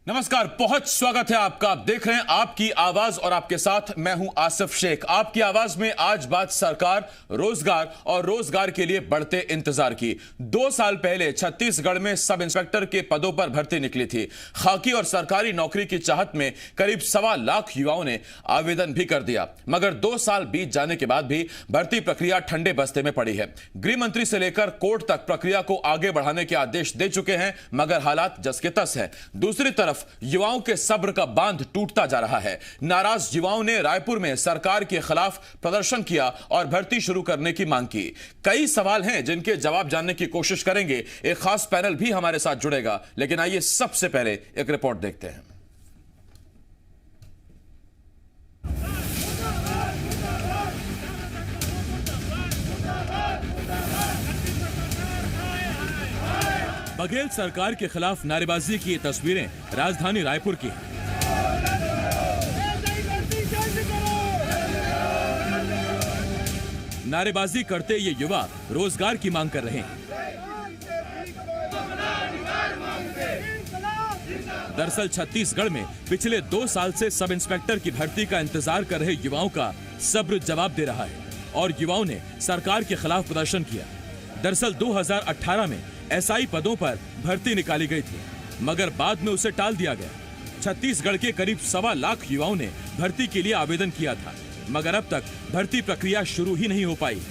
नमस्कार, बहुत स्वागत है आपका। आप देख रहे हैं आपकी आवाज और आपके साथ मैं हूं आसिफ शेख। आपकी आवाज में आज बात सरकार, रोजगार और रोजगार के लिए बढ़ते इंतजार की। 2 साल पहले छत्तीसगढ़ में सब इंस्पेक्टर के पदों पर भर्ती निकली थी। खाकी और सरकारी नौकरी की चाहत में करीब 1.25 लाख युवाओं ने आवेदन भी कर दिया, मगर 2 साल बीत जाने के बाद भी भर्ती प्रक्रिया ठंडे बस्ते में पड़ी है। गृह मंत्री से लेकर कोर्ट तक प्रक्रिया को आगे बढ़ाने के आदेश दे चुके हैं, मगर हालात जस के तस है। दूसरी तरफ युवाओं के सब्र का बांध टूटता जा रहा है। नाराज युवाओं ने रायपुर में सरकार के खिलाफ प्रदर्शन किया और भर्ती शुरू करने की मांग की। कई सवाल हैं जिनके जवाब जानने की कोशिश करेंगे। एक खास पैनल भी हमारे साथ जुड़ेगा, लेकिन आइए सबसे पहले एक रिपोर्ट देखते हैं। बघेल सरकार के खिलाफ नारेबाजी की ये तस्वीरें राजधानी रायपुर की हैं। नारेबाजी करते ये युवा रोजगार की मांग कर रहे हैं। दरअसल छत्तीसगढ़ में पिछले 2 साल से सब इंस्पेक्टर की भर्ती का इंतजार कर रहे युवाओं का सब्र जवाब दे रहा है और युवाओं ने सरकार के खिलाफ प्रदर्शन किया। दरअसल 2018 में एसआई पदों पर भर्ती निकाली गई थी, मगर बाद में उसे टाल दिया गया। छत्तीसगढ़ के करीब 1.25 लाख युवाओं ने भर्ती के लिए आवेदन किया था, मगर अब तक भर्ती प्रक्रिया शुरू ही नहीं हो पाई।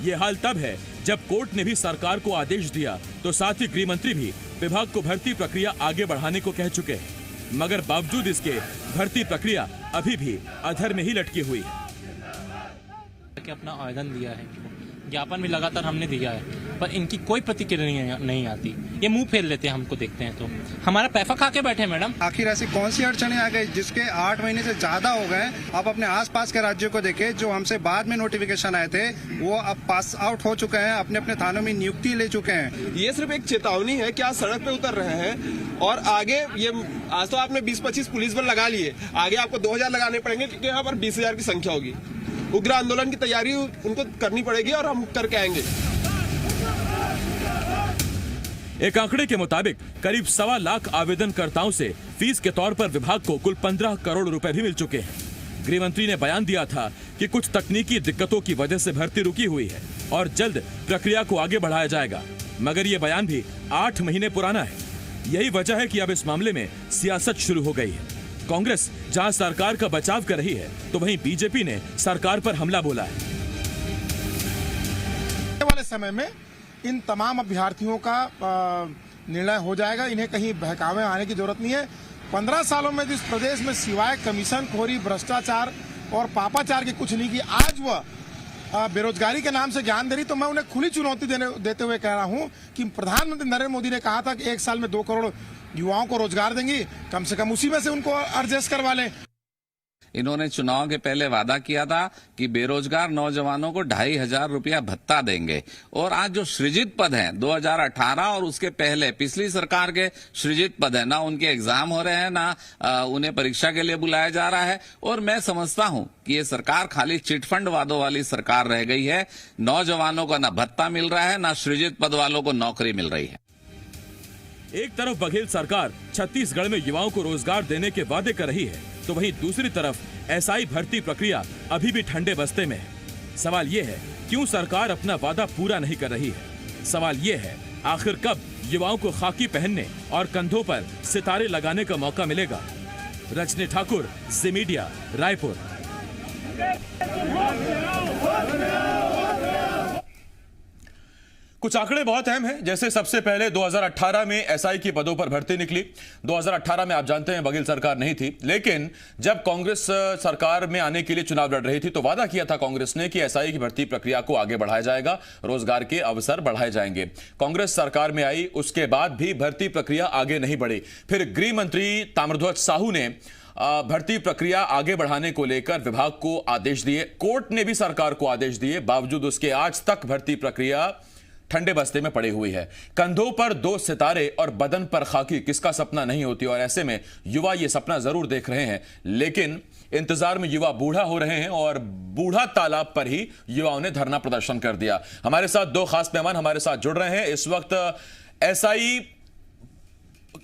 ये हाल तब है जब कोर्ट ने भी सरकार को आदेश दिया, तो साथ ही गृह मंत्री भी विभाग को भर्ती प्रक्रिया आगे बढ़ाने को कह चुके हैं, मगर बावजूद इसके भर्ती प्रक्रिया अभी भी अधर में ही लटकी हुई है। अपना आवेदन दिया है, ज्ञापन भी लगातार हमने दिया है, पर इनकी कोई प्रतिक्रिया नहीं आती। ये मुंह फेर लेते हैं, हमको देखते हैं तो हमारा पैसा खा के बैठे हैं। मैडम, आखिर ऐसी कौन सी अड़चने आ गई जिसके 8 महीने से ज्यादा हो गए? आप अपने आसपास के राज्यों को देखें, जो हमसे बाद में नोटिफिकेशन आए थे वो अब पास आउट हो चुके हैं, अपने अपने थानों में नियुक्ति ले चुके हैं। ये सिर्फ एक चेतावनी है कि आज सड़क पे उतर रहे हैं और आगे ये आज तो आपने 20-25 पुलिस बल लगा लिए, आगे आपको 2000 लगाने पड़ेंगे क्योंकि यहाँ पर 20,000 की संख्या होगी। उग्र आंदोलन की तैयारी उनको करनी पड़ेगी और हम करके आएंगे। एक आंकड़े के मुताबिक करीब 1.25 लाख आवेदनकर्ताओं से फीस के तौर पर विभाग को कुल 15 करोड़ रुपए भी मिल चुके हैं। गृह मंत्री ने बयान दिया था कि कुछ तकनीकी दिक्कतों की वजह से भर्ती रुकी हुई है और जल्द प्रक्रिया को आगे बढ़ाया जाएगा, मगर ये बयान भी 8 महीने पुराना है। यही वजह है कि अब इस मामले में सियासत शुरू हो गई है। कांग्रेस जहां सरकार का बचाव कर रही है, तो वहीं बीजेपी ने सरकार पर हमला बोला है। आने वाले समय में इन तमाम अभ्यर्थियों का निर्णय हो जाएगा। इन्हें कहीं बहकावे आने की जरूरत नहीं है। 15 सालों में जिस प्रदेश में सिवाय कमीशन खोरी, भ्रष्टाचार और पापाचार की कुछ नहीं की, आज वह बेरोजगारी के नाम से ज्ञान दे रही, तो मैं उन्हें खुली चुनौती देते हुए कह रहा हूं कि प्रधानमंत्री नरेंद्र मोदी ने कहा था कि 1 साल में 2 करोड़ युवाओं को रोजगार देंगी, कम से कम उसी में से उनको एडजस्ट करवा लें। इन्होंने चुनाव के पहले वादा किया था कि बेरोजगार नौजवानों को 2,500 रुपया भत्ता देंगे, और आज जो सृजित पद हैं 2018 और उसके पहले पिछली सरकार के सृजित पद हैं, ना उनके एग्जाम हो रहे हैं, ना उन्हें परीक्षा के लिए बुलाया जा रहा है। और मैं समझता हूं कि ये सरकार खाली चिटफंड वादों वाली सरकार रह गई है। नौजवानों को ना भत्ता मिल रहा है, ना सृजित पद वालों को नौकरी मिल रही है। एक तरफ बघेल सरकार छत्तीसगढ़ में युवाओं को रोजगार देने के वादे कर रही है, तो वहीं दूसरी तरफ एसआई भर्ती प्रक्रिया अभी भी ठंडे बस्ते में है। सवाल ये है, क्यों सरकार अपना वादा पूरा नहीं कर रही है? सवाल ये है, आखिर कब युवाओं को खाकी पहनने और कंधों पर सितारे लगाने का मौका मिलेगा? रजनी ठाकुर, जी मीडिया, रायपुर। कुछ आंकड़े बहुत अहम हैं। जैसे सबसे पहले 2018 में एसआई की पदों पर भर्ती निकली। 2018 में आप जानते हैं बघेल सरकार नहीं थी, लेकिन जब कांग्रेस सरकार में आने के लिए चुनाव लड़ रही थी तो वादा किया था कांग्रेस ने कि एसआई की भर्ती प्रक्रिया को आगे बढ़ाया जाएगा, रोजगार के अवसर बढ़ाए जाएंगे। कांग्रेस सरकार में आई, उसके बाद भी भर्ती प्रक्रिया आगे नहीं बढ़ी। फिर गृह मंत्री ताम्रध्वज साहू ने भर्ती प्रक्रिया आगे बढ़ाने को लेकर विभाग को आदेश दिए। कोर्ट ने भी सरकार को आदेश दिए, बावजूद उसके आज तक भर्ती प्रक्रिया ठंडे बस्ते में पड़ी हुई है। कंधों पर 2 सितारे और बदन पर खाकी किसका सपना नहीं होती, और ऐसे में युवा ये सपना जरूर देख रहे हैं, लेकिन इंतजार में युवा बूढ़ा हो रहे हैं और बूढ़ा तालाब पर ही युवाओं ने धरना प्रदर्शन कर दिया। हमारे साथ 2 खास मेहमान हमारे साथ जुड़ रहे हैं इस वक्त। एसआई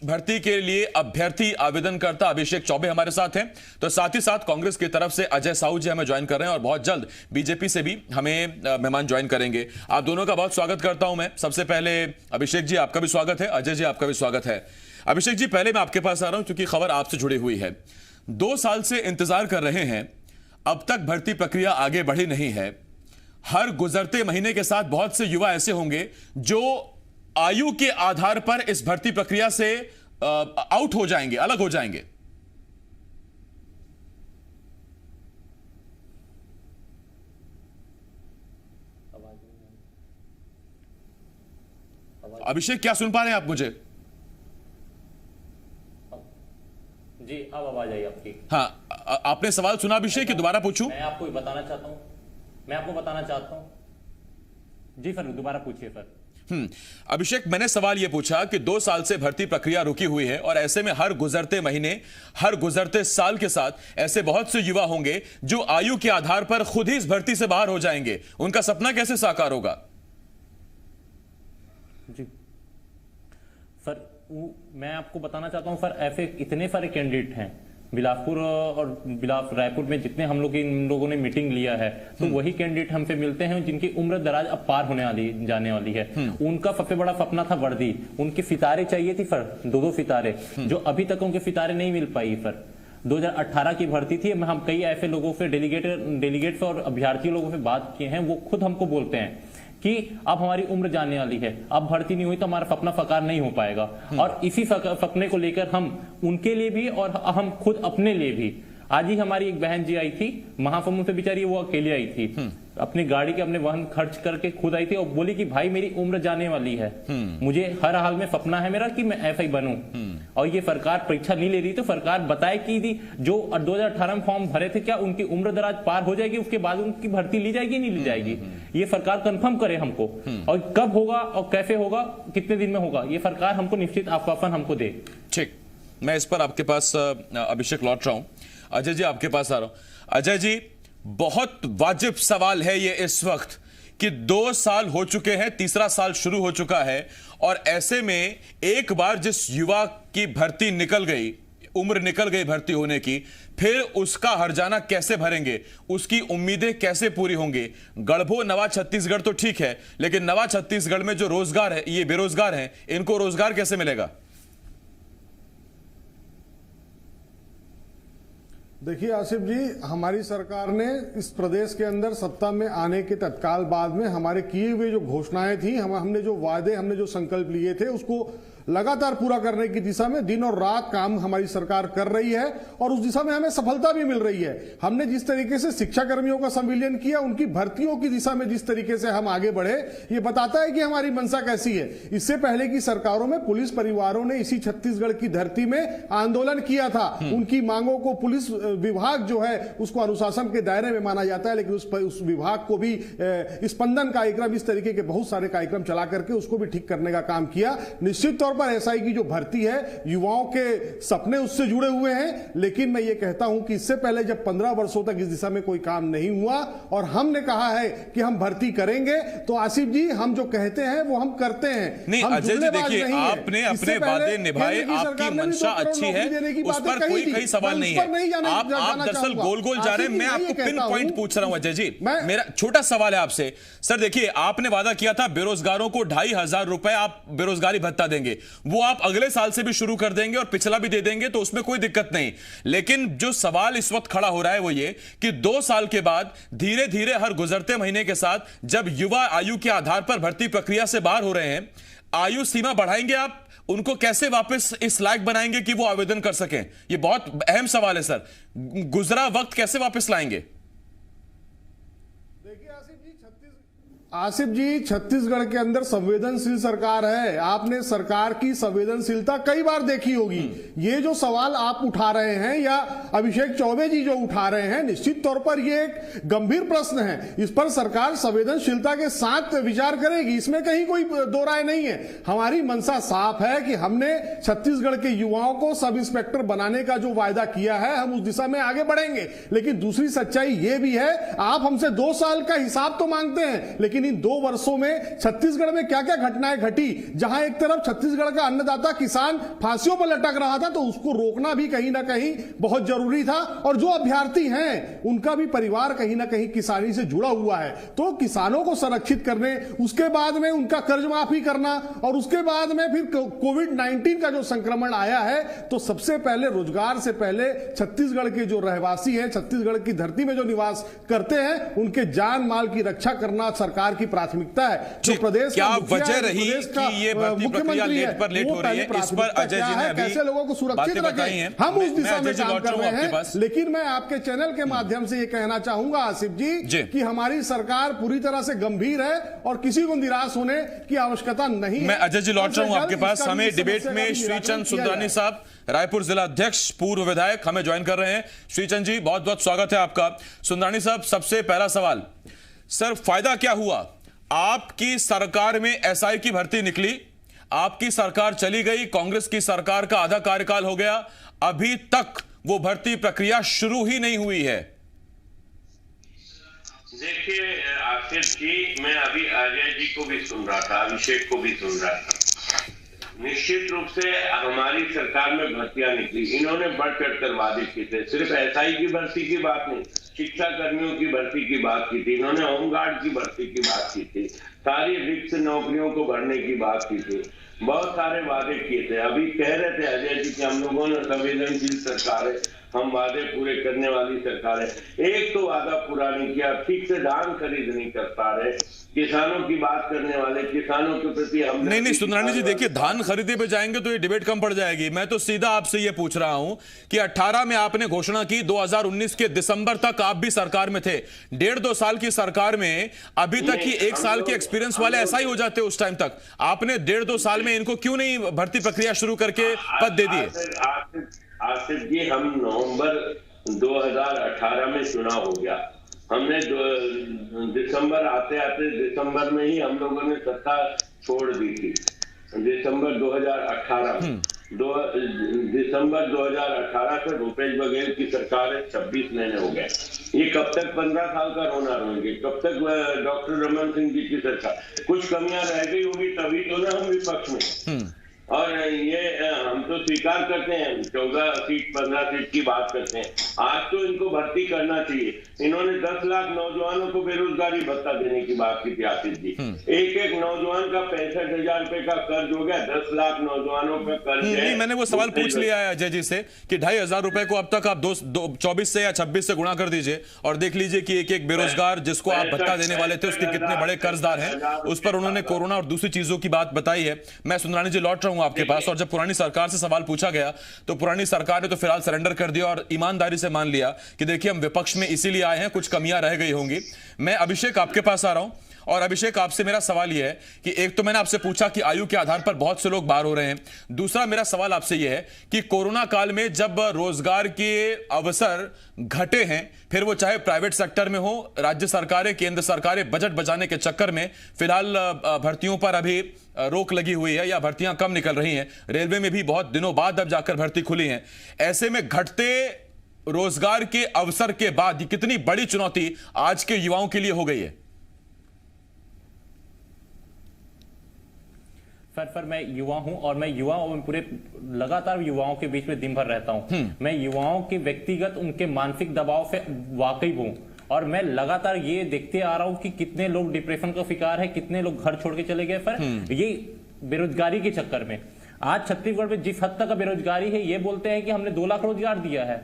भर्ती के लिए अभ्यर्थी आवेदनकर्ता अभिषेक चौबे हमारे साथ हैं, तो साथ ही साथ कांग्रेस की तरफ से अजय साहू जी हमें ज्वाइन कर रहे हैं और बहुत जल्द बीजेपी से भी हमें मेहमान ज्वाइन करेंगे। आप दोनों का बहुत स्वागत करता हूं मैं। सबसे पहले अभिषेक जी आपका भी स्वागत है, अजय जी आपका भी स्वागत है। अभिषेक जी पहले मैं आपके पास आ रहा हूं क्योंकि खबर आपसे जुड़ी हुई है। 2 साल से इंतजार कर रहे हैं, अब तक भर्ती प्रक्रिया आगे बढ़ी नहीं है। हर गुजरते महीने के साथ बहुत से युवा ऐसे होंगे जो आयु के आधार पर इस भर्ती प्रक्रिया से आउट हो जाएंगे, अलग हो जाएंगे। अभिषेक क्या सुन पा रहे हैं आप मुझे? जी अब आवाज आई आपकी। हाँ, आपने सवाल सुना अभिषेक कि दोबारा पूछूं? मैं आपको बताना चाहता हूं। जी सर दोबारा पूछिए सर। अभिषेक मैंने सवाल यह पूछा कि 2 साल से भर्ती प्रक्रिया रुकी हुई है और ऐसे में हर गुजरते महीने, हर गुजरते साल के साथ ऐसे बहुत से युवा होंगे जो आयु के आधार पर खुद ही इस भर्ती से बाहर हो जाएंगे। उनका सपना कैसे साकार होगा? जी सर मैं आपको बताना चाहता हूं सर, ऐसे इतने सारे कैंडिडेट हैं बिलासपुर और रायपुर में जितने हम लोगों ने मीटिंग लिया है, तो वही कैंडिडेट हमसे मिलते हैं जिनकी उम्र दराज अब पार होने जाने वाली है। उनका सबसे बड़ा सपना था वर्दी, उनके सितारे चाहिए थी सर, 2-2 सितारे, जो अभी तक उनके सितारे नहीं मिल पाई सर। 2018 की भर्ती थी। हम कई ऐसे लोगों से डेलीगेट्स और अभ्यर्थी लोगों से बात किए हैं, वो खुद हमको बोलते हैं कि अब हमारी उम्र जाने वाली है, अब भर्ती नहीं हुई तो हमारा सपना साकार नहीं हो पाएगा। और इसी सपने को लेकर हम उनके लिए भी और हम खुद अपने लिए भी, आज ही हमारी एक बहन जी आई थी महासमुंद से, बेचारी वो अकेली आई थी, अपनी गाड़ी के अपने वाहन खर्च करके खुद आई थी और बोली कि भाई मेरी उम्र जाने वाली है, मुझे हर हाल में सपना है मेरा कि मैं ऐसा ही बनूं। और ये सरकार परीक्षा नहीं ले रही, तो सरकार बताए कि जो 2018 में फॉर्म भरे थे क्या उनकी उम्र दराज पार हो जाएगी, उसके बाद उनकी भर्ती ली जाएगी नहीं ली जाएगी, ये सरकार कंफर्म करे हमको। और कब होगा और कैसे होगा, कितने दिन में होगा, ये सरकार हमको निश्चित आश्वासन हमको दे। ठीक, मैं इस पर आपके पास अभिषेक लौट रहा हूं। अजय जी आपके पास आ रहा हूं। अजय जी बहुत वाजिब सवाल है ये इस वक्त कि 2 साल हो चुके हैं, तीसरा साल शुरू हो चुका है और ऐसे में एक बार जिस युवा की भर्ती निकल गई, उम्र निकल गई भर्ती होने की, फिर उसका हर्जाना कैसे भरेंगे, उसकी उम्मीदें कैसे पूरी होंगी? गढ़बो नवा छत्तीसगढ़ तो ठीक है, लेकिन नवा छत्तीसगढ़ में जो रोजगार है, ये बेरोजगार हैं, इनको रोजगार कैसे मिलेगा? देखिए आसिफ जी, हमारी सरकार ने इस प्रदेश के अंदर सत्ता में आने के तत्काल बाद में हमारे किए हुए जो घोषणाएं थी, हमने जो वादे, हमने जो संकल्प लिए थे, उसको लगातार पूरा करने की दिशा में दिन और रात काम हमारी सरकार कर रही है और उस दिशा में हमें सफलता भी मिल रही है। हमने जिस तरीके से शिक्षा कर्मियों का संविलियन किया, उनकी भर्तियों की दिशा में जिस तरीके से हम आगे बढ़े, ये बताता है कि हमारी मंशा कैसी है। इससे पहले की सरकारों में पुलिस परिवारों ने इसी छत्तीसगढ़ की धरती में आंदोलन किया था, उनकी मांगों को पुलिस विभाग जो है उसको अनुशासन के दायरे में माना जाता है, लेकिन उस विभाग को भी स्पंदन कार्यक्रम, इस तरीके के बहुत सारे कार्यक्रम चला करके उसको भी ठीक करने का काम किया। निश्चित तौर पर एसआई की जो भर्ती है, युवाओं के सपने उससे जुड़े हुए हैं, लेकिन मैं ये कहता हूं कि इससे पहले जब 15 वर्षों तक इस दिशा में कोई काम नहीं हुआ और हमने कहा है कि हम भर्ती करेंगे, तो आसिफ जी हम जो कहते हैं वो हम करते हैं। नहीं अजय जी देखिए, आपने अपने वादे निभाए, आपकी मंशा अच्छी है, उस पर कोई सवाल नहीं है। आप दरअसल गोल गोल जा रहे हैं। मैं आपको पिन पॉइंट पूछ रहा हूं अजय जी, मेरा छोटा सवाल है आपसे। सर देखिए, आपने वादा किया था बेरोजगारों को 2,500 रुपए आप बेरोजगारी भत्ता देंगे, वो आप अगले साल से भी शुरू कर देंगे और पिछला भी दे देंगे, तो उसमें कोई दिक्कत नहीं। लेकिन जो सवाल इस वक्त खड़ा हो रहा है वो ये कि 2 साल के बाद धीरे धीरे हर गुजरते महीने के साथ जब युवा आयु के आधार पर भर्ती प्रक्रिया से बाहर हो रहे हैं, आयु सीमा बढ़ाएंगे आप, उनको कैसे वापस इस लायक बनाएंगे कि वो आवेदन कर सकें? ये बहुत अहम सवाल है सर। गुजरा वक्त कैसे वापस लाएंगे? आसिफ जी, छत्तीसगढ़ के अंदर संवेदनशील सरकार है। आपने सरकार की संवेदनशीलता कई बार देखी होगी। ये जो सवाल आप उठा रहे हैं या अभिषेक चौबे जी जो उठा रहे हैं, निश्चित तौर पर ये एक गंभीर प्रश्न है। इस पर सरकार संवेदनशीलता के साथ विचार करेगी, इसमें कहीं कोई दो राय नहीं है। हमारी मंशा साफ है कि हमने छत्तीसगढ़ के युवाओं को सब इंस्पेक्टर बनाने का जो वायदा किया है, हम उस दिशा में आगे बढ़ेंगे। लेकिन दूसरी सच्चाई ये भी है, आप हमसे 2 साल का हिसाब तो मांगते हैं, लेकिन लेकिन इन 2 वर्षों में छत्तीसगढ़ में क्या क्या घटनाएं घटी, जहां एक तरफ छत्तीसगढ़ का अन्नदाता किसान फांसियों पर लटक रहा था, तो उसको रोकना भी कहीं ना कहीं बहुत जरूरी था। और जो अभ्यर्थी हैं उनका भी परिवार कहीं ना कहीं किसानी से जुड़ा हुआ है, तो किसानों को संरक्षित करने, उसके बाद में उनका कर्ज माफी करना, और उसके बाद में फिर कोविड-19 का जो संक्रमण आया है, तो सबसे पहले रोजगार से पहले छत्तीसगढ़ के जो रहवासी हैं, छत्तीसगढ़ की धरती में जो निवास करते हैं, उनके जान माल की रक्षा करना सरकार की प्राथमिकता है। जो प्रदेश क्या वजह रही कि ये भर्ती प्रक्रिया लेट पर लेट हो रही है, इस पर अजय जी ने अभी कैसे लोगों को सुरक्षित रखें, हम उस दिशा में काम कर रहे हैं। लेकिन मैं आपके चैनल के माध्यम से ये कहना चाहूंगा आसिफ जी कि हमारी सरकार पूरी तरह से गंभीर है और किसी को निराश होने की आवश्यकता नहीं है। मैं अजय जी लौट रहा हूं आपके पास। हमें डिबेट में श्रीचंद सुंदरानी साहब, रायपुर जिला अध्यक्ष, पूर्व विधायक, हमें ज्वाइन कर रहे हैं। श्रीचंद जी बहुत बहुत स्वागत है आपका। सुंदरानी साहब, सबसे पहला सवाल, सर फायदा क्या हुआ? आपकी सरकार में एसआई की भर्ती निकली, आपकी सरकार चली गई, कांग्रेस की सरकार का आधा कार्यकाल हो गया, अभी तक वो भर्ती प्रक्रिया शुरू ही नहीं हुई है। देखिए आसिफ जी, मैं अभी अजय जी को भी सुन रहा था, अभिषेक को भी सुन रहा था। निश्चित रूप से हमारी सरकार में भर्तियां निकली, इन्होंने बढ़ चढ़ कर वादे किए थे। सिर्फ एसआई की भर्ती की बात नहीं, शिक्षा कर्मियों की भर्ती की बात की थी, इन्होंने होमगार्ड की भर्ती की बात की थी, सारी रिक्त नौकरियों को भरने की बात की थी, बहुत सारे वादे किए थे। अभी कह रहे थे अजय जी कि हम लोगों ने संवेदनशील सरकार है, हम वादे पूरे करने वाली सरकार है। एक तो वादा पूरा नहीं किया, ठीक से धान खरीद नहीं कर पा रहे, किसानों की बात करने वाले, किसानों के प्रति हम नहीं सुंदरानी जी, देखिए धान खरीदे पे जाएंगे तो ये डिबेट कम पड़ जाएगी। मैं तो सीधा आपसे ये पूछ रहा हूं कि 18 में आपने घोषणा की, 2019 के दिसंबर तक आप भी सरकार में थे, 1.5-2 साल की सरकार में अभी तक ही 1 साल के एक्सपीरियंस वाले ऐसा ही हो जाते उस टाइम तक। आपने 1.5-2 साल में इनको क्यों नहीं भर्ती प्रक्रिया शुरू करके पद दे दिए? आसिफ जी, हम नवंबर 2018 में चुनाव हो गया, हमने दिसंबर आते आते दिसंबर में ही हम लोगों ने सत्ता छोड़ दी थी। दिसंबर 2018 में दिसंबर 2018 से भूपेश बघेल की सरकार है, 26 महीने हो गए। ये कब तक 15 साल का रोना रोएंगे? कब तक डॉक्टर रमन सिंह जी की सरकार? कुछ कमियां रह गई होगी तभी तो ना हम विपक्ष में। और ये हम तो स्वीकार करते हैं, 14 सीट 15 सीट की बात करते हैं। आज तो इनको भर्ती करना चाहिए। इन्होंने 10 लाख नौजवानों को बेरोजगारी भत्ता देने की बात की थी आसिफ जी। एक नौजवान का 65,000 रुपए का कर्ज हो गया, 10 लाख नौजवानों का कर्ज है। नहीं, मैंने वो सवाल पूछ लिया है अजय जी से कि 2,500 रुपए को अब तक आप 24 से या 26 से गुणा कर दीजिए और देख लीजिए कि एक बेरोजगार जिसको आप भत्ता देने वाले थे उसके कितने बड़े कर्जदार हैं। उस पर उन्होंने कोरोना और दूसरी चीजों की बात बताई है। मैं सुंदरानी जी लौट रहा हूं आपके पास। और जब पुरानी सरकार से सवाल पूछा गया तो पुरानी सरकार ने तो फिलहाल सरेंडर कर दिया और ईमानदारी से मान लिया कि देखिए हम विपक्ष में इसीलिए आए हैं, कुछ कमियां रह गई होंगी। मैं अभिषेक आपके पास आ रहा हूं और अभिषेक आपसे मेरा सवाल यह है कि एक तो मैंने आपसे पूछा कि आयु के आधार पर बहुत से लोग बाहर हो रहे हैं, दूसरा मेरा सवाल आपसे यह है कि कोरोना काल में जब रोजगार के अवसर घटे हैं, फिर वो चाहे प्राइवेट सेक्टर में हो, राज्य सरकारें, केंद्र सरकारें बजट बचाने के चक्कर में फिलहाल भर्तियों पर अभी रोक लगी हुई है या भर्तियां कम निकल रही हैं। रेलवे में भी बहुत दिनों बाद अब जाकर भर्ती खुली है। ऐसे में घटते रोजगार के अवसर के बाद कितनी बड़ी चुनौती आज के युवाओं के लिए हो गई है? सर मैं युवा हूं और मैं युवाओं में पूरे लगातार युवाओं के बीच में दिन भर रहता हूं। मैं युवाओं के व्यक्तिगत उनके मानसिक दबाव से वाकिफ हूं और मैं लगातार ये देखते आ रहा हूं कि कितने लोग डिप्रेशन का शिकार है, कितने लोग घर छोड़ के चले गए। पर ये बेरोजगारी के चक्कर में आज छत्तीसगढ़ में जिस हद तक बेरोजगारी है, ये बोलते हैं कि हमने 2 लाख रोजगार दिया है।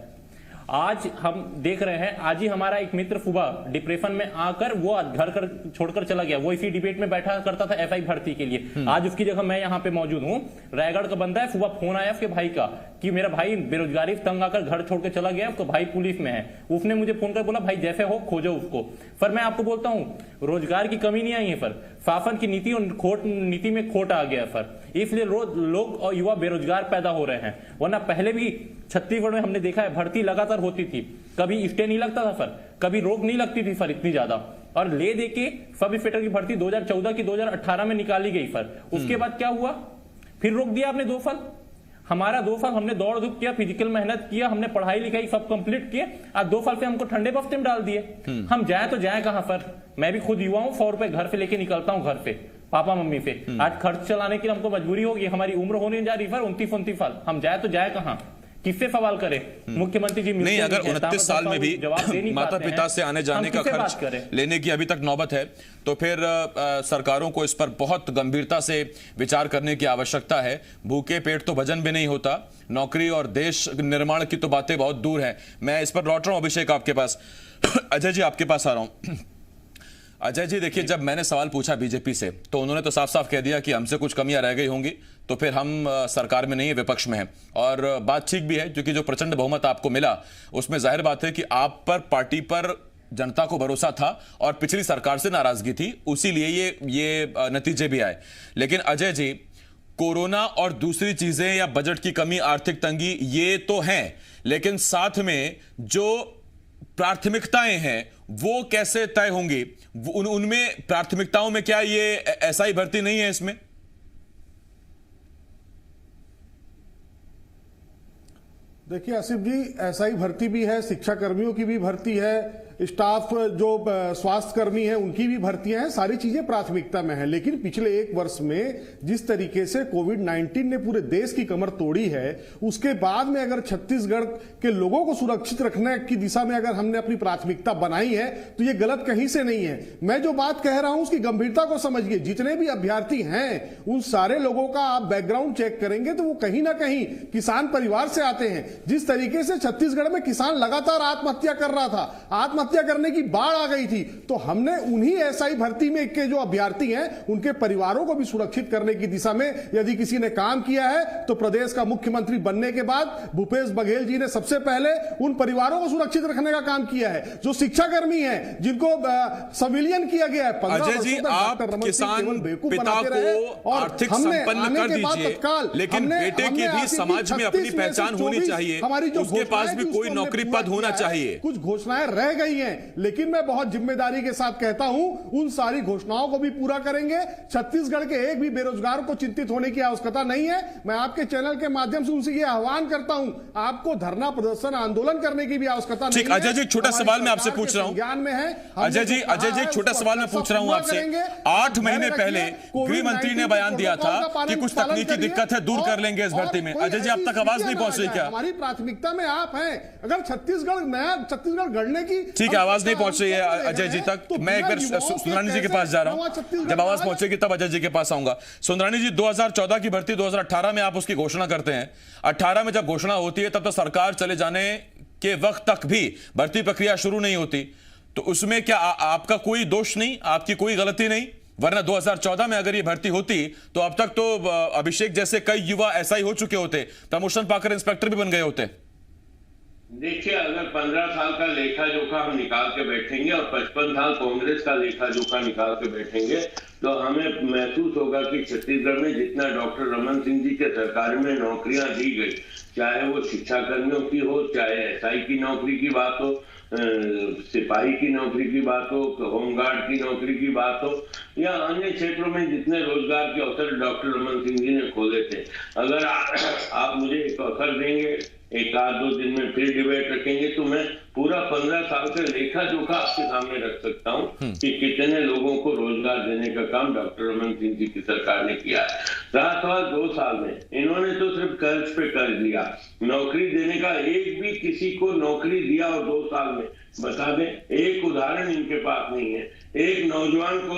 आज हम देख रहे हैं, आज ही हमारा एक मित्र फुबा डिप्रेशन में आकर वो घर कर छोड़कर चला गया। वो इसी डिबेट में बैठा करता था एसआई भर्ती के लिए। आज उसकी जगह मैं यहाँ पे मौजूद हूँ। रायगढ़ का बंदा है, फुबा फोन आया उसके भाई का कि मेरा भाई बेरोजगारी तंग आकर घर छोड़ के चला गया, उसका भाई पुलिस में है। उसने मुझे फोन कर बोला भाई जैसे हो खोजो उसको। पर मैं आपको बोलता हूँ रोजगार की कमी नहीं आई है, पर शासन की नीति और नीति में खोट आ गया पर इसलिए लोग और युवा बेरोजगार पैदा हो रहे हैं। वरना पहले भी छत्तीसगढ़ में हमने देखा है भर्ती लगातार होती थी, कभी स्टे नहीं लगता था सर, कभी रोक नहीं लगती थी सर इतनी ज्यादा। और ले दे के सब इंस्पेक्टर की भर्ती 2014 की 2018 में निकाली गई सर। उसके बाद क्या हुआ, फिर रोक दिया आपने 2 साल। हमारा 2 साल हमने दौड़ धूप किया, फिजिकल मेहनत किया, हमने पढ़ाई लिखाई सब कंप्लीट किए। आज 2 साल से हमको ठंडे बफ्ते में डाल दिए। हम जाए तो जाए कहां सर? मैं भी खुद युवा हूं, 100 रुपए घर से लेके निकलता हूं, घर पे पापा मम्मी से। आज खर्च चलाने की हमको मजबूरी होगी। हमारी उम्र होने जा रही सर 29 साल। हम जाए तो जाए कहां? किससे सवाल करें? मुख्यमंत्री जी नहीं, अगर 29 साल में भी माता पिता से आने जाने का खर्च लेने की अभी तक नौबत है, तो फिर सरकारों को इस पर बहुत गंभीरता से विचार करने की आवश्यकता है। भूखे पेट तो भजन भी नहीं होता, नौकरी और देश निर्माण की तो बातें बहुत दूर है। मैं इस पर लौट रहा हूं अभिषेक आपके पास। अजय जी आपके पास आ रहा हूं। अजय जी देखिए, जब मैंने सवाल पूछा बीजेपी से तो उन्होंने तो साफ साफ कह दिया कि हमसे कुछ कमियां रह गई होंगी तो फिर हम सरकार में नहीं है, विपक्ष में है। और बात ठीक भी है, क्योंकि जो प्रचंड बहुमत आपको मिला उसमें जाहिर बात है कि आप पर, पार्टी पर जनता को भरोसा था और पिछली सरकार से नाराजगी थी, उसी लिए ये नतीजे भी आए। लेकिन अजय जी, कोरोना और दूसरी चीजें या बजट की कमी, आर्थिक तंगी, ये तो हैं, लेकिन साथ में जो प्राथमिकताएं हैं वो कैसे तय होंगी? उनमें प्राथमिकताओं में क्या ये एसआई भर्ती नहीं है इसमें? देखिए आसिफ जी, एसआई भर्ती भी है, शिक्षा कर्मियों की भी भर्ती है, स्टाफ जो स्वास्थ्य कर्मी है उनकी भी भर्तियां हैं, सारी चीजें प्राथमिकता में है। लेकिन पिछले 1 वर्ष में जिस तरीके से कोविड-19 ने पूरे देश की कमर तोड़ी है, उसके बाद में अगर छत्तीसगढ़ के लोगों को सुरक्षित रखने की दिशा में अगर हमने अपनी प्राथमिकता बनाई है तो ये गलत कहीं से नहीं है। मैं जो बात कह रहा हूं उसकी गंभीरता को समझिए। जितने भी अभ्यर्थी हैं उन सारे लोगों का आप बैकग्राउंड चेक करेंगे तो वो कहीं ना कहीं किसान परिवार से आते हैं। जिस तरीके से छत्तीसगढ़ में किसान लगातार आत्महत्या कर रहा था, आत्महत्या करने की बाढ़ आ गई थी, तो हमने उन्हीं एसआई भर्ती में के जो अभ्यर्थी हैं उनके परिवारों को भी सुरक्षित करने की दिशा में यदि किसी ने काम किया है तो प्रदेश का मुख्यमंत्री बनने के बाद भूपेश बघेल जी ने सबसे पहले उन परिवारों को सुरक्षित रखने का काम किया है। जो शिक्षाकर्मी हैं जिनको संविलियन किया गया है, अजय जी आप किसान पिता को आर्थिक संपन्न कर दीजिए, लेकिन बेटे की भी समाज में अपनी पहचान होनी चाहिए, उसके पास भी कोई नौकरी पद होना चाहिए। कुछ घोषणाएं रह गई हैं, लेकिन मैं बहुत जिम्मेदारी के साथ कहता हूं उन सारी घोषणाओं को भी पूरा करेंगे। छत्तीसगढ़ के एक भी बेरोजगार को चिंतित होने की आवश्यकता नहीं है। मैं आपके चैनल के माध्यम से उनसे यह आह्वान करता हूं, आपको धरना प्रदर्शन आंदोलन करने की भी आवश्यकता नहीं है। अजय जी छोटा सवाल मैं आपसे पूछ रहा हूं, ज्ञान में है अजय जी एक छोटा सवाल मैं पूछ रहा हूं आपसे। 8 महीने पहले गृह मंत्री ने बयान दिया था कि कुछ तकनीकी दिक्कत है, दूर कर लेंगे इस भर्ती में। अजय जी अब तक आवाज नहीं पहुंच रही क्या? हमारी प्राथमिकता में आप हैं। अगर छत्तीसगढ़ गढ़ने की ठीक है, आवाज नहीं पहुंच रही है अजय जी तक। मैं एक बार सुंदरानी जी के पास जा रहा हूं, जब आवाज पहुंचेगी तब अजय जी के पास आऊंगा। सुंदरानी जी, 2014 की भर्ती 2018 में आप उसकी घोषणा करते हैं। 18 में जब घोषणा होती है तब तो सरकार चले जाने के वक्त तक भी भर्ती प्रक्रिया शुरू नहीं होती, तो उसमें क्या आपका कोई दोष नहीं, आपकी कोई गलती नहीं? वरना 2014 में अगर ये भर्ती होती तो अब तक तो अभिषेक जैसे कई युवा एसआई हो चुके होते, प्रमोशन पाकर इंस्पेक्टर भी बन गए होते। देखिए, अगर 15 साल का लेखा जोखा हम निकाल के बैठेंगे और 55 साल कांग्रेस का लेखा जोखा निकाल के बैठेंगे तो हमें महसूस होगा कि छत्तीसगढ़ में जितना डॉक्टर रमन सिंह जी के सरकार में नौकरियां दी गई, चाहे वो शिक्षा कर्मियों की हो, चाहे एसआई की नौकरी की बात हो, सिपाही की नौकरी की बात हो, होमगार्ड की नौकरी की बात हो, या अन्य क्षेत्रों में जितने रोजगार के अवसर डॉक्टर रमन सिंह जी ने खोले थे, अगर आप मुझे एक अवसर देंगे, 1-2 दिन में फिर डिबेट रखेंगे तो मैं पूरा 15 साल का लेखा जोखा आपके सामने रख सकता हूं कि कितने लोगों को रोजगार देने का काम डॉक्टर रमन सिंह जी की सरकार ने किया है। रहा सवाल 2 साल में, इन्होंने तो सिर्फ कर्ज पे कर्ज लिया, नौकरी देने का एक भी किसी को नौकरी दिया और 2 साल में बता दें, एक उदाहरण इनके पास नहीं है। एक नौजवान को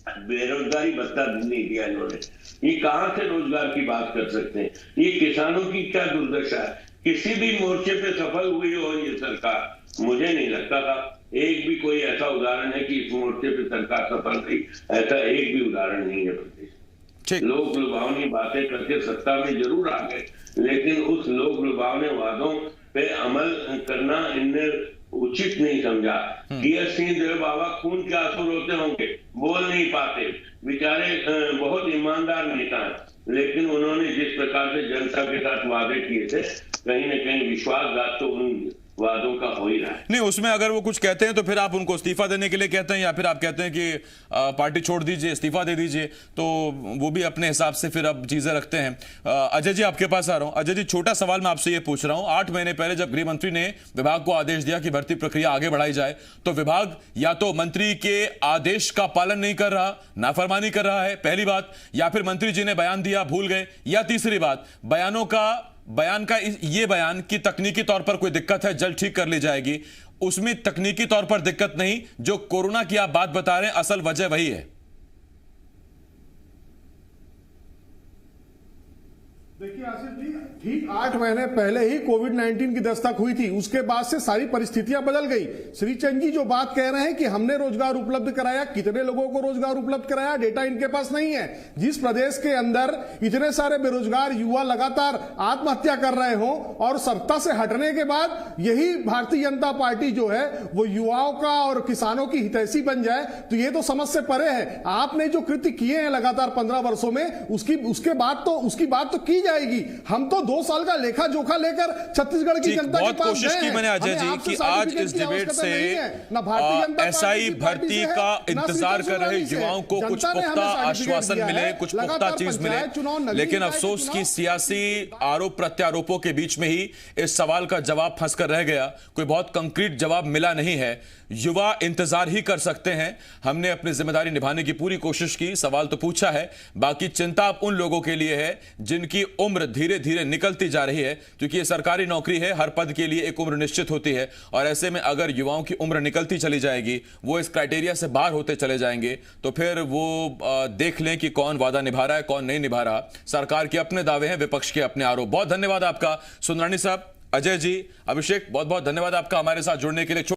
बेरोजगारी भत्ता नहीं दिया इन्होंने। ये कहां से रोजगार की बात कर सकते हैं? ये किसानों की क्या दुर्दशा है? किसी भी मोर्चे पे सफल हुई हो ये सरकार? मुझे नहीं लगता था एक भी कोई ऐसा उदाहरण है कि इस मोर्चे पे सरकार सफल रही, ऐसा एक भी उदाहरण नहीं है प्रदेश। लोग लुभावनी बातें करके सत्ता में जरूर आ गए, लेकिन उस लोग लुभावने वादों पे अमल करना इनने उचित नहीं समझा। टीएस सिंहदेव बाबा खून के आंसू रोते होंगे, बोल नहीं पाते, बेचारे बहुत ईमानदार नेता हैं, लेकिन उन्होंने जिस प्रकार से जनता के साथ वादे किए थे, कहीं न कहीं विश्वासघात तो वादों का हो ही रहा है। नहीं, उसमें अगर वो कुछ कहते हैं तो फिर आप उनको इस्तीफा देने के लिए कहते हैं, या फिर आप कहते हैं कि पार्टी छोड़ दीजिए, इस्तीफा दे दीजिए, तो वो भी अपने हिसाब से फिर अब चीजें रखते हैं। अजय जी, आपके पास आ रहा हूं। अजय जी, छोटा सवाल मैं आपसे ये पूछ रहा हूं, 8 महीने पहले जब गृह मंत्री ने विभाग को आदेश दिया कि भर्ती प्रक्रिया आगे बढ़ाई जाए, तो विभाग या तो मंत्री के आदेश का पालन नहीं कर रहा, नाफरमानी कर रहा है, पहली बात, या फिर मंत्री जी ने बयान दिया भूल गए, या तीसरी बात, बयान का ये बयान की तकनीकी तौर पर कोई दिक्कत है, जल्द ठीक कर ली जाएगी। उसमें तकनीकी तौर पर दिक्कत नहीं, जो कोरोना की आप बात बता रहे हैं असल वजह वही है। देखिए आसिफ जी, ठीक 8 महीने पहले ही कोविड-19 की दस्तक हुई थी, उसके बाद से सारी परिस्थितियां बदल गई। श्री चंद जी जो बात कह रहे हैं कि हमने रोजगार उपलब्ध कराया, कितने लोगों को रोजगार उपलब्ध कराया, डेटा इनके पास नहीं है। जिस प्रदेश के अंदर इतने सारे बेरोजगार युवा लगातार आत्महत्या कर रहे हो और सत्ता से हटने के बाद यही भारतीय जनता पार्टी जो है वो युवाओं का और किसानों की हितैषी बन जाए, तो ये तो समझ से परे है। आपने जो कृत्य किए हैं लगातार 15 वर्षों में, उसकी बात तो की जाएगी। हम तो 2 साल का लेखा जोखा लेकर छत्तीसगढ़ की जनता के बहुत पास कोशिश की मैंने अजय जी कि आज इस डिबेट से एसआई भर्ती का इंतजार कर रहे युवाओं को कुछ पुख्ता आश्वासन मिले, कुछ पुख्ता चीज मिले, लेकिन अफसोस की सियासी आरोप प्रत्यारोपों के बीच में ही इस सवाल का जवाब फंस कर रह गया। कोई बहुत कंक्रीट जवाब मिला नहीं है। युवा इंतजार ही कर सकते हैं। हमने अपनी जिम्मेदारी निभाने की पूरी कोशिश की, सवाल तो पूछा है, बाकी चिंता अब उन लोगों के लिए है जिनकी उम्र धीरे धीरे निकलती जा रही है, क्योंकि ये सरकारी नौकरी है, हर पद के लिए एक उम्र निश्चित होती है, और ऐसे में अगर युवाओं की उम्र निकलती चली जाएगी, वो इस क्राइटेरिया से बाहर होते चले जाएंगे, तो फिर वो देख लें कि कौन वादा निभा रहा है, कौन नहीं निभा रहा। सरकार के अपने दावे हैं, विपक्ष के अपने आरोप। बहुत धन्यवाद आपका सुंदरानी साहब, अजय जी, अभिषेक, बहुत बहुत धन्यवाद आपका हमारे साथ जुड़ने के लिए।